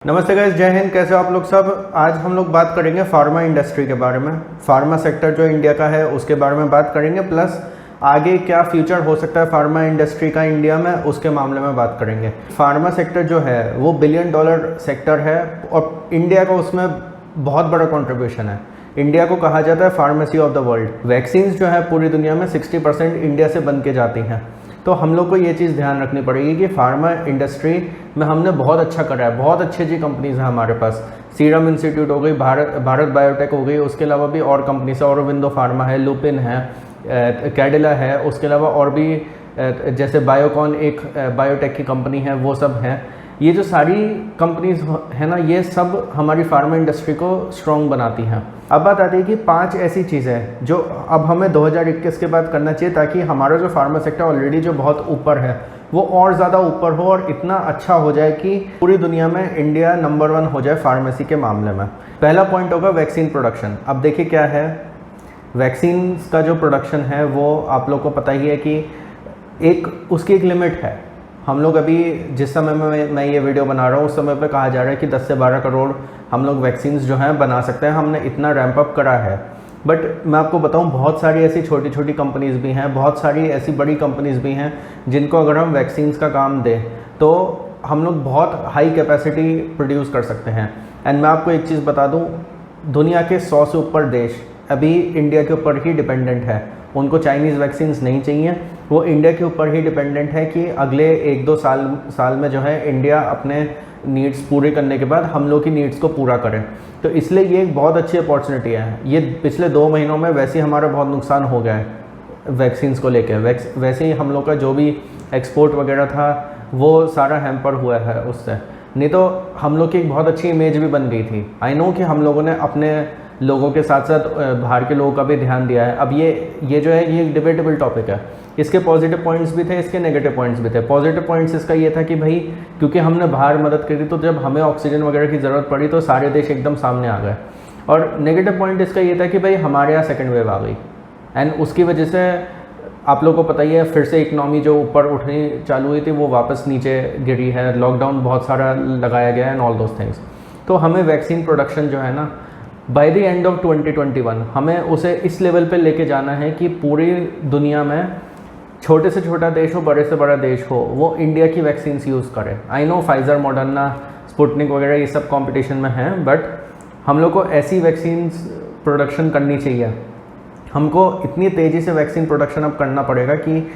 नमस्ते गाइस, जय हिंद। कैसे हो आप लोग सब। आज हम लोग बात करेंगे फार्मा इंडस्ट्री के बारे में। फार्मा सेक्टर जो इंडिया का है उसके बारे में बात करेंगे, प्लस आगे क्या फ्यूचर हो सकता है फार्मा इंडस्ट्री का इंडिया में उसके मामले में बात करेंगे। फार्मा सेक्टर जो है वो $1 बिलियन सेक्टर है और इंडिया का उसमें बहुत बड़ा कंट्रीब्यूशन है। इंडिया को कहा जाता है pharmacy of the world. Vaccines जो है पूरी दुनिया में 60% इंडिया से बन के जाती हैं। तो हम लोग को ये चीज़ ध्यान रखनी पड़ेगी कि फार्मा इंडस्ट्री में हमने बहुत अच्छा करा है। बहुत अच्छी कंपनीज हैं हमारे पास। सीरम इंस्टीट्यूट हो गई, भारत बायोटेक हो गई, उसके अलावा भी और कंपनीज है, औरोबिंदो फार्मा है, लुपिन है, कैडिला है, उसके अलावा और भी जैसे बायोकॉन एक बायोटेक की कंपनी है, वो सब हैं। ये जो सारी कंपनीज है ना, ये सब हमारी फार्मा इंडस्ट्री को स्ट्रॉन्ग बनाती हैं। अब बात आती है कि 5 ऐसी चीज़ें जो अब हमें 2021 के बाद करना चाहिए ताकि हमारा जो फार्मा सेक्टर ऑलरेडी जो बहुत ऊपर है वो और ज़्यादा ऊपर हो और इतना अच्छा हो जाए कि पूरी दुनिया में इंडिया नंबर 1 हो जाए फार्मेसी के मामले में। पहला पॉइंट होगा वैक्सीन प्रोडक्शन। अब देखिए क्या है, वैक्सीन का जो प्रोडक्शन है वो आप लोग को पता ही है कि उसकी एक लिमिट है। हम लोग अभी जिस समय में मैं ये वीडियो बना रहा हूँ उस समय पे कहा जा रहा है कि 10 से 12 करोड़ हम लोग वैक्सीन्स जो हैं बना सकते हैं। हमने इतना रैंप अप करा है। बट मैं आपको बताऊँ, बहुत सारी ऐसी छोटी छोटी कंपनीज़ भी हैं, बहुत सारी ऐसी बड़ी कंपनीज़ भी हैं जिनको अगर हम वैक्सीन्स का काम दें तो हम लोग बहुत हाई कैपेसिटी प्रोड्यूस कर सकते हैं। एंड मैं आपको एक चीज़ बता दूँ, दुनिया के 100 से ऊपर देश अभी इंडिया के ऊपर ही डिपेंडेंट है। उनको चाइनीज़ वैक्सीन्स नहीं चाहिए, वो इंडिया के ऊपर ही डिपेंडेंट है कि अगले 1-2 साल में जो है इंडिया अपने नीड्स पूरे करने के बाद हम लोग की नीड्स को पूरा करें। तो इसलिए ये एक बहुत अच्छी अपॉर्चुनिटी है। ये पिछले 2 महीनों में वैसे ही हमारा बहुत नुकसान हो गया है वैक्सीन्स को लेकर। वैसे ही हम लोग का जो भी एक्सपोर्ट वगैरह था वो सारा हैम्पर हुआ है उससे। नहीं तो हम लोग की एक बहुत अच्छी इमेज भी बन गई थी। आई नो कि हम लोगों ने अपने लोगों के साथ साथ बाहर के लोगों का भी ध्यान दिया है। अब ये जो है ये एक डिबेटेबल टॉपिक है। इसके पॉजिटिव पॉइंट्स भी थे, इसके नेगेटिव पॉइंट्स भी थे। पॉजिटिव पॉइंट्स इसका ये था कि भाई क्योंकि हमने बाहर मदद करी तो जब हमें ऑक्सीजन वगैरह की ज़रूरत पड़ी तो सारे देश एकदम सामने आ गए। और नेगेटिव पॉइंट इसका ये था कि भाई हमारे यहाँ सेकेंड वेव आ गई एंड उसकी वजह से आप लोगों को पता ही है फिर से इकनॉमी जो ऊपर उठनी चालू हुई थी वो वापस नीचे गिरी है। लॉकडाउन बहुत सारा लगाया गया है एंड ऑल दोज थिंग्स। तो हमें वैक्सीन प्रोडक्शन जो है ना बाय द एंड ऑफ 2021 हमें उसे इस लेवल पे लेके जाना है कि पूरी दुनिया में छोटे से छोटा देश हो, बड़े से बड़ा देश हो, वो इंडिया की वैक्सीन्स यूज़ करे। I know Pfizer, Moderna, Sputnik वगैरह ये सब कंपटीशन में हैं, बट हम लोग को ऐसी वैक्सीन्स प्रोडक्शन करनी चाहिए। हमको इतनी तेज़ी से वैक्सीन प्रोडक्शन अब करना पड़ेगा कि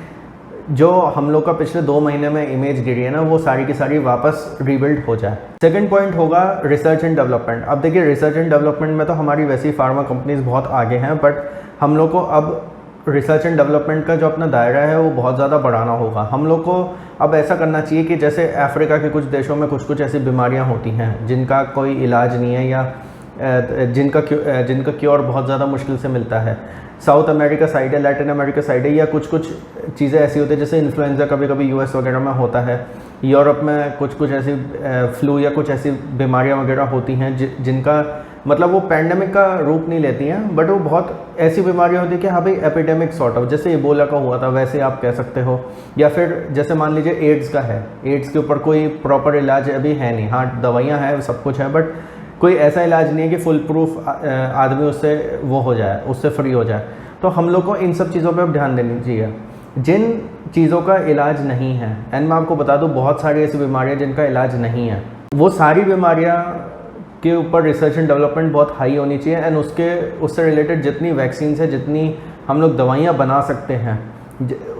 जो हम लोग का पिछले 2 महीने में इमेज गिरी है ना वो सारी की सारी वापस रीबिल्ड हो जाए। सेकंड पॉइंट होगा रिसर्च एंड डेवलपमेंट। अब देखिए रिसर्च एंड डेवलपमेंट में तो हमारी वैसी फार्मा कंपनीज बहुत आगे हैं, बट हम लोग को अब रिसर्च एंड डेवलपमेंट का जो अपना दायरा है वो बहुत ज़्यादा बढ़ाना होगा। हम लोग को अब ऐसा करना चाहिए कि जैसे अफ्रीका के कुछ देशों में कुछ ऐसी बीमारियाँ होती हैं जिनका कोई इलाज नहीं है या जिनका क्योर बहुत ज़्यादा मुश्किल से मिलता है। साउथ अमेरिका साइड है, लैटिन अमेरिका साइड है, या कुछ चीज़ें ऐसी होती है जैसे इन्फ्लुएंजा कभी कभी यूएस वगैरह में होता है। यूरोप में कुछ ऐसी फ्लू या कुछ ऐसी बीमारियां वगैरह होती हैं जिनका मतलब वो पैंडेमिक का रूप नहीं लेती हैं, बट वो बहुत ऐसी बीमारियां होती हैं कि हाँ भाई एपिडेमिक सॉर्ट ऑफ, जैसे इबोला का हुआ था वैसे आप कह सकते हो। या फिर जैसे मान लीजिए एड्स का है, एड्स के ऊपर कोई प्रॉपर इलाज अभी है नहीं। हाँ दवाइयाँ हैं, सब कुछ है, बट कोई ऐसा इलाज नहीं है कि फुल प्रूफ आदमी उससे वो हो जाए, उससे फ्री हो जाए। तो हम लोग को इन सब चीज़ों पे ध्यान देनी चाहिए जिन चीज़ों का इलाज नहीं है। एंड मैं आपको बता दूं बहुत सारी ऐसी बीमारियां जिनका इलाज नहीं है, वो सारी बीमारियां के ऊपर रिसर्च एंड डेवलपमेंट बहुत हाई होनी चाहिए। एंड उससे रिलेटेड जितनी वैक्सीन है, जितनी हम लोग दवाइयाँ बना सकते हैं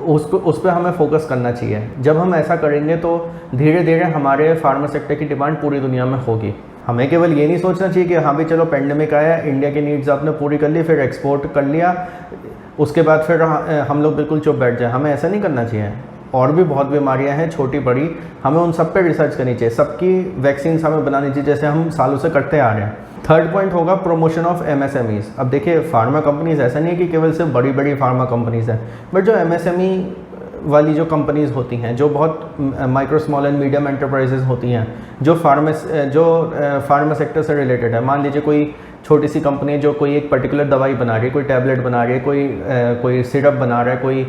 उस पर हमें फोकस करना चाहिए। जब हम ऐसा करेंगे तो धीरे धीरे हमारे फार्मा सेक्टर की डिमांड पूरी दुनिया में होगी। हमें केवल ये नहीं सोचना चाहिए कि हाँ भाई चलो पेंडेमिक आया, इंडिया की नीड्स आपने पूरी कर ली, फिर एक्सपोर्ट कर लिया, उसके बाद फिर हम लोग बिल्कुल चुप बैठ जाए। हमें ऐसा नहीं करना चाहिए। और भी बहुत बीमारियां हैं छोटी बड़ी, हमें उन सब पे रिसर्च करनी चाहिए। सबकी वैक्सीन हमें बनानी चाहिए जैसे हम सालों से करते आ रहे हैं। थर्ड पॉइंट होगा प्रमोशन ऑफ MSMEs। अब देखिए फार्मा कंपनीज ऐसा नहीं है कि केवल सिर्फ बड़ी बड़ी फार्मा कंपनीज हैं, बट जो MSME वाली जो कंपनीज़ होती हैं, जो बहुत micro small and medium enterprises होती हैं, जो फार्मा सेक्टर से रिलेटेड है। मान लीजिए कोई छोटी सी कंपनी जो कोई एक पर्टिकुलर दवाई बना रही है, कोई टैबलेट बना रही है, कोई सिरप बना रहा है, कोई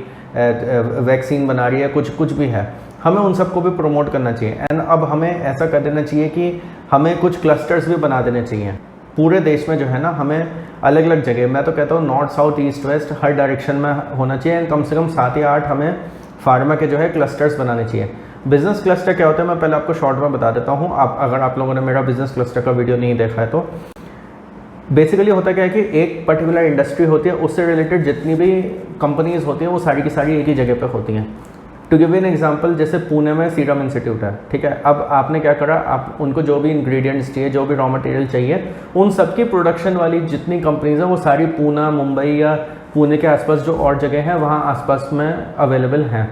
वैक्सीन बना रही है, कुछ भी है। हमें उन सबको भी प्रमोट करना चाहिए। एंड अब हमें ऐसा कर देना चाहिए कि हमें कुछ क्लस्टर्स भी बना देने चाहिए पूरे देश में, जो है ना, हमें अलग अलग जगह, मैं तो कहता हूँ नॉर्थ साउथ ईस्ट वेस्ट हर डायरेक्शन में होना चाहिए। एंड कम से कम 7 या 8 हमें फार्मा के जो है क्लस्टर्स बनाने चाहिए। बिजनेस क्लस्टर क्या होता है मैं पहले आपको शॉर्ट में बता देता हूँ, अगर आप लोगों ने मेरा बिजनेस क्लस्टर का वीडियो नहीं देखा है तो। बेसिकली होता क्या है कि एक पर्टिकुलर इंडस्ट्री होती है, उससे रिलेटेड जितनी भी कंपनीज होती हैं वो सारी की सारी एक ही जगह पे होती हैं। टू गिव एन एग्जांपल, जैसे पुणे में सीरम इंस्टीट्यूट है, ठीक है। अब आपने क्या करा, आप उनको जो भी इंग्रेडिएंट्स चाहिए, जो भी रॉ मटेरियल चाहिए, उन सबकी प्रोडक्शन वाली जितनी कंपनीज हैं वो सारी पूना, मुंबई या पुणे के आसपास जो और जगह हैं वहाँ आसपास में अवेलेबल हैं।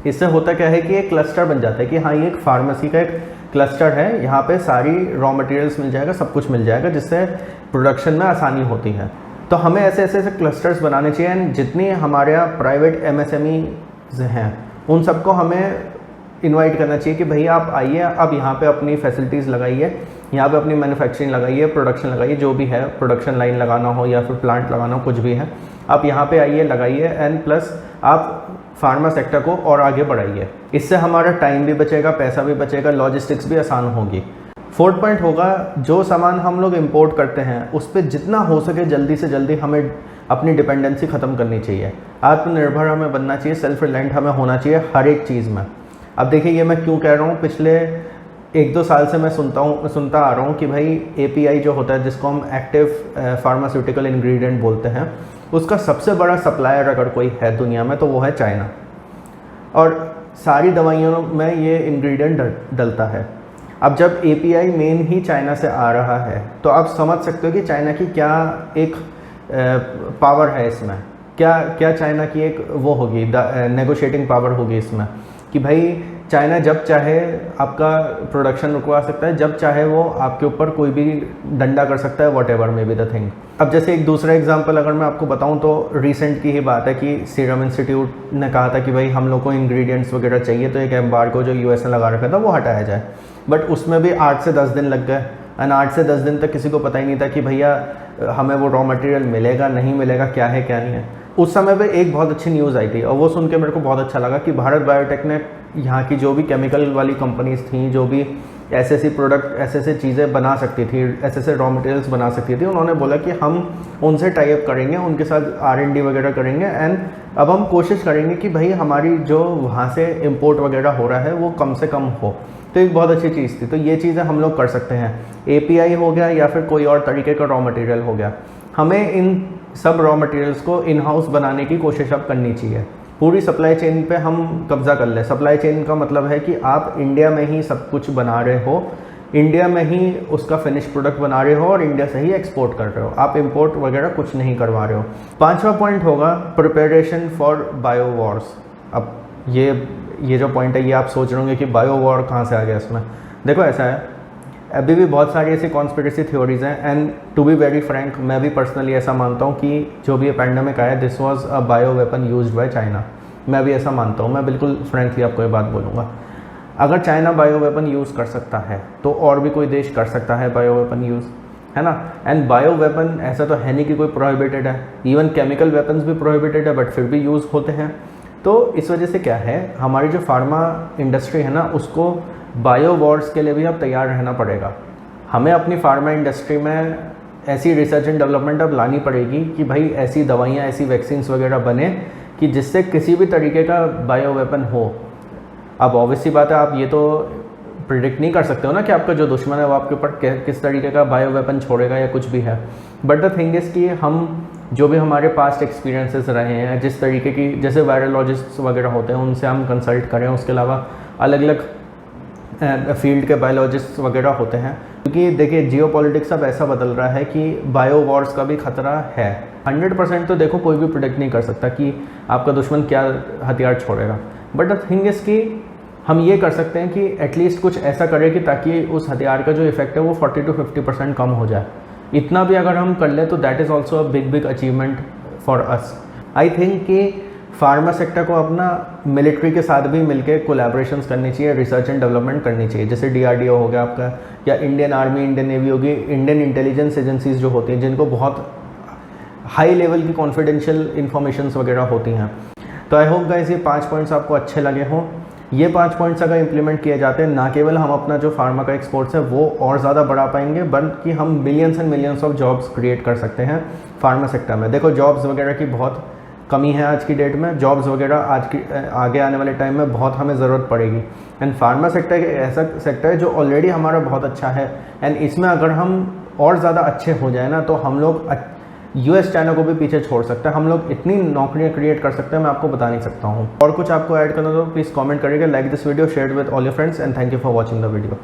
इससे होता क्या है कि एक क्लस्टर बन जाता है कि हाँ ये एक फार्मेसी का एक क्लस्टर है, यहाँ पे सारी रॉ मटेरियल्स मिल जाएगा, सब कुछ मिल जाएगा, जिससे प्रोडक्शन में आसानी होती है। तो हमें ऐसे ऐसे क्लस्टर्स बनाने चाहिए। एंड जितनी हमारे यहाँ प्राइवेट MSME हैं उन सबको हमें इनवाइट करना चाहिए कि भैया आप आइए, अब यहाँ पे अपनी फैसिलिटीज़ लगाइए, यहाँ पे अपनी मैन्युफैक्चरिंग लगाइए, प्रोडक्शन लगाइए, जो भी है, प्रोडक्शन लाइन लगाना हो या फिर प्लांट लगाना हो, कुछ भी है, आप यहाँ पे आइए, लगाइए। एंड प्लस आप फार्मा सेक्टर को और आगे बढ़ाइए। इससे हमारा टाइम भी बचेगा, पैसा भी बचेगा, लॉजिस्टिक्स भी आसान होगी। 4th पॉइंट होगा, जो सामान हम लोग इंपोर्ट करते हैं उस पर जितना हो सके जल्दी से जल्दी हमें अपनी डिपेंडेंसी ख़त्म करनी चाहिए। आत्मनिर्भर हमें बनना चाहिए, सेल्फ रिलायंट हमें होना चाहिए हर एक चीज़ में। अब देखिए ये मैं क्यों कह रहा हूँ, पिछले 1-2 साल से मैं सुनता आ रहा हूँ कि भाई API जो होता है, जिसको हम एक्टिव फार्मास्यूटिकल इंग्रेडिएंट बोलते हैं, उसका सबसे बड़ा सप्लायर अगर कोई है दुनिया में तो वो है चाइना। और सारी दवाइयों में ये इंग्रेडिएंट डलता है। अब जब API मेन ही चाइना से आ रहा है तो आप समझ सकते हो कि चाइना की क्या एक पावर है इसमें, क्या चाइना की एक वो होगी, नेगोशिएटिंग पावर होगी इसमें, कि भाई चाइना जब चाहे आपका प्रोडक्शन रुकवा सकता है, जब चाहे वो आपके ऊपर कोई भी डंडा कर सकता है, what ever may be the thing. अब जैसे एक दूसरा एग्जांपल अगर मैं आपको बताऊं तो रिसेंट की ही बात है कि सीरम इंस्टीट्यूट ने कहा था कि भाई हम लोग को इंग्रेडिएंट्स वगैरह चाहिए, तो एक एम्बार्गो जो US ने लगा रखा था वो हटाया जाए। बट उसमें भी 8 से 10 दिन लग गए। एंड 8 से 10 दिन तक किसी को पता ही नहीं था कि भैया हमें वो रॉ मटेरियल मिलेगा नहीं मिलेगा, क्या है क्या नहीं है। उस समय पे एक बहुत अच्छी न्यूज़ आई थी और वो सुन के मेरे को बहुत अच्छा लगा कि भारत बायोटेक ने यहाँ की जो भी केमिकल वाली कंपनीज थी, जो भी ऐसे प्रोडक्ट ऐसे चीज़ें बना सकती थी, ऐसे रॉ मटेरियल्स बना सकती थी, उन्होंने बोला कि हम उनसे टाई अप करेंगे, उनके साथ R&D वगैरह करेंगे। एंड अब हम कोशिश करेंगे कि भाई हमारी जो वहाँ से इम्पोर्ट वगैरह हो रहा है वो कम से कम हो। तो एक बहुत अच्छी चीज़ थी। तो ये चीज़ें हम लोग कर सकते हैं, API हो गया या फिर कोई और तरीके का रॉ मटेरियल हो गया। हमें इन सब रॉ मटेरियल्स को इन हाउस बनाने की कोशिश अब करनी चाहिए। पूरी सप्लाई चेन पे हम कब्जा कर लें। सप्लाई चेन का मतलब है कि आप इंडिया में ही सब कुछ बना रहे हो, इंडिया में ही उसका फिनिश प्रोडक्ट बना रहे हो और इंडिया से ही एक्सपोर्ट कर रहे हो, आप इंपोर्ट वगैरह कुछ नहीं करवा रहे हो। 5वां पॉइंट होगा प्रिपरेशन फॉर बायो वॉर्स। अब ये जो पॉइंट है ये आप सोच रहे होंगे कि बायो वॉर कहाँ से आ गया इसमें। देखो ऐसा है, अभी भी बहुत सारी ऐसी कॉन्स्पिरेसी थ्योरीज हैं। And to be very frank, मैं भी पर्सनली ऐसा मानता हूँ कि जो भी ये पैंडेमिक आया this was a bio weapon used by China. मैं भी ऐसा मानता हूँ, मैं बिल्कुल फ्रैंकली आपको ये बात बोलूँगा। अगर चाइना बायो वेपन यूज़ कर सकता है तो और भी कोई देश कर सकता है बायो वेपन यूज़, है ना। एंड बायो वेपन ऐसा तो है नहीं कि कोई प्रोहिबिटेड है, इवन केमिकल वेपन्स भी प्रोहिबिटेड है, बट फिर भी यूज़ होते हैं। तो इस वजह से क्या है, हमारी जो फार्मा इंडस्ट्री है ना, उसको बायो वॉर्स के लिए भी अब तैयार रहना पड़ेगा। हमें अपनी फार्मा इंडस्ट्री में ऐसी रिसर्च एंड डेवलपमेंट अब लानी पड़ेगी कि भाई ऐसी दवाइयाँ, ऐसी वैक्सीन्स वगैरह बने कि जिससे किसी भी तरीके का बायो वेपन हो। अब ऑब्वियसली बात है, आप ये तो प्रिडिक्ट नहीं कर सकते हो ना कि आपका जो दुश्मन है वो आपके ऊपर किस तरीके का बायो वेपन छोड़ेगा या कुछ भी है। बट द थिंग इज़ कि हम जो भी हमारे पास्ट एक्सपीरियंसेस रहे हैं, जिस तरीके की जैसे वायरोलॉजिस्ट वगैरह होते हैं उनसे हम कंसल्ट करें, उसके अलावा अलग अलग फील्ड के बायोलॉजिस्ट वगैरह होते हैं। क्योंकि देखिए जियोपॉलिटिक्स अब ऐसा बदल रहा है कि बायो वॉर्स का भी खतरा है। 100% तो देखो कोई भी प्रिडिक्ट नहीं कर सकता कि आपका दुश्मन क्या हथियार छोड़ेगा। बट द थिंग इज़ कि हम ये कर सकते हैं कि एटलीस्ट कुछ ऐसा करें कि ताकि उस हथियार का जो इफेक्ट है वो 40 to 50% कम हो जाए। इतना भी अगर हम कर लें तो that is also a big achievement for us. I think कि फार्मा सेक्टर को अपना मिलिट्री के साथ भी मिलकर कोलैबोरेशंस करनी चाहिए, रिसर्च एंड डेवलपमेंट करनी चाहिए। जैसे DRDO हो गया आपका, या इंडियन आर्मी, इंडियन नेवी होगी, इंडियन इंटेलिजेंस एजेंसीज जो होती हैं जिनको बहुत हाई लेवल की कॉन्फिडेंशियल इन्फॉर्मेशंस वगैरह होती हैं। तो आई होप गाइस ये 5 पॉइंट्स आपको अच्छे लगे हों। ये 5 पॉइंट्स अगर इंप्लीमेंट किए जाते हैं, ना केवल हम अपना जो फार्मा का एक्सपोर्ट्स है वो और ज़्यादा बढ़ा पाएंगे, बल्कि हम millions and millions of jobs create कर सकते हैं फार्मा सेक्टर में। देखो जॉब्स वगैरह की बहुत कमी है आज की डेट में, जॉब्स वगैरह आगे आने वाले टाइम में बहुत हमें ज़रूरत पड़ेगी। एंड फार्मा सेक्टर एक ऐसा सेक्टर है जो ऑलरेडी हमारा बहुत अच्छा है, एंड इसमें अगर हम और ज़्यादा अच्छे हो जाए ना तो हम लोग US चाइना को भी पीछे छोड़ सकते हैं, हम लोग इतनी नौकरियां क्रिएट कर सकते हैं, मैं आपको बता नहीं सकता हूँ। और कुछ आपको ऐड करना तो प्लीज़ कमेंट करिएगा, like this video, share with all your friends, and thank you for watching the video.